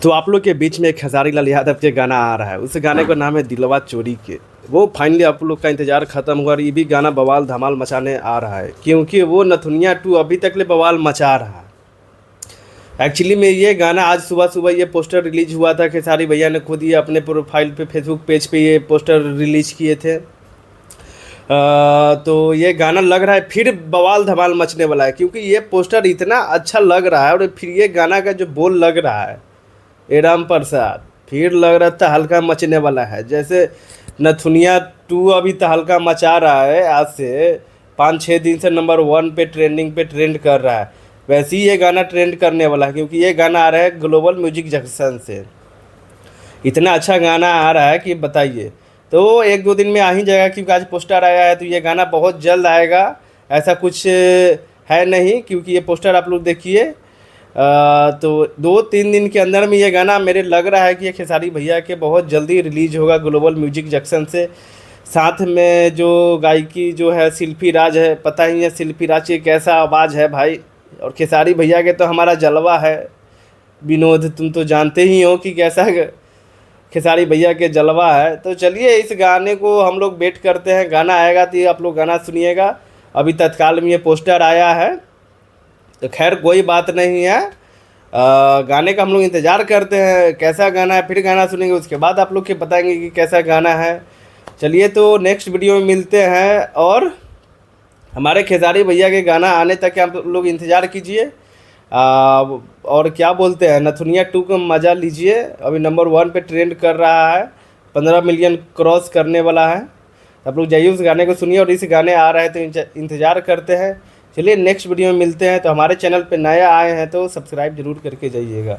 तो आप लोग के बीच में एक खेसारी लाल यादव के गाना आ रहा है। उस गाने का नाम है दिलवा चोरी के। वो फाइनली आप लोग का इंतजार खत्म हुआ और ये भी गाना बवाल धमाल मचाने आ रहा है, क्योंकि वो नथुनिया 2 अभी तक ले बवाल मचा रहा है। एक्चुअली में ये गाना आज सुबह सुबह ये पोस्टर रिलीज हुआ था। खेसारी भैया ने खुद ही अपने प्रोफाइल पे फेसबुक पेज पे ये पोस्टर रिलीज किए थे। तो ये गाना लग रहा है फिर बवाल धमाल मचने वाला है, क्योंकि ये पोस्टर इतना अच्छा लग रहा है और फिर ये गाना का जो बोल लग रहा है ए राम प्रसाद, फिर लग रहा था हल्का मचने वाला है। जैसे नथुनिया 2 अभी तहलका मचा रहा है, आज से 5-6 दिन से नंबर 1 पे ट्रेंडिंग पे ट्रेंड कर रहा है, वैसे ही ये गाना ट्रेंड करने वाला है, क्योंकि ये गाना आ रहा है ग्लोबल म्यूजिक जंक्शन से। इतना अच्छा गाना आ रहा है कि बताइए। तो 1-2 दिन में आ ही जाएगा, क्योंकि आज पोस्टर आया है, तो ये गाना बहुत जल्द आएगा। ऐसा कुछ है नहीं, क्योंकि ये पोस्टर आप लोग देखिए। तो 2-3 दिन के अंदर में ये गाना मेरे लग रहा है कि ये खेसारी भैया के बहुत जल्दी रिलीज होगा ग्लोबल म्यूजिक जंक्शन से। साथ में जो गायकी जो है शिल्पी राज है, पता ही है शिल्पी राज की कैसा आवाज़ है भाई। और खेसारी भैया के तो हमारा जलवा है विनोद, तुम तो जानते ही हो कि कैसा खेसारी भैया के जलवा है। तो चलिए इस गाने को हम लोग वेट करते हैं, गाना आएगा तो ये आप लोग गाना सुनिएगा। अभी तत्काल में ये पोस्टर आया है, तो खैर कोई बात नहीं है। गाने का हम लोग इंतज़ार करते हैं कैसा गाना है, फिर गाना सुनेंगे, उसके बाद आप लोग के बताएंगे कि कैसा गाना है। चलिए तो नेक्स्ट वीडियो में मिलते हैं, और हमारे खेसारी भैया के गाना आने तक आप लोग इंतज़ार कीजिए। और क्या बोलते हैं, नथुनिया 2 का मज़ा लीजिए। अभी नंबर 1 पे ट्रेंड कर रहा है, 15 मिलियन क्रॉस करने वाला है। आप लोग जाइए उस गाने को सुनिए, और इस गाने आ रहा है तो इंतज़ार करते हैं। चलिए नेक्स्ट वीडियो में मिलते हैं। तो हमारे चैनल पे नया आए हैं तो सब्सक्राइब जरूर करके जाइएगा।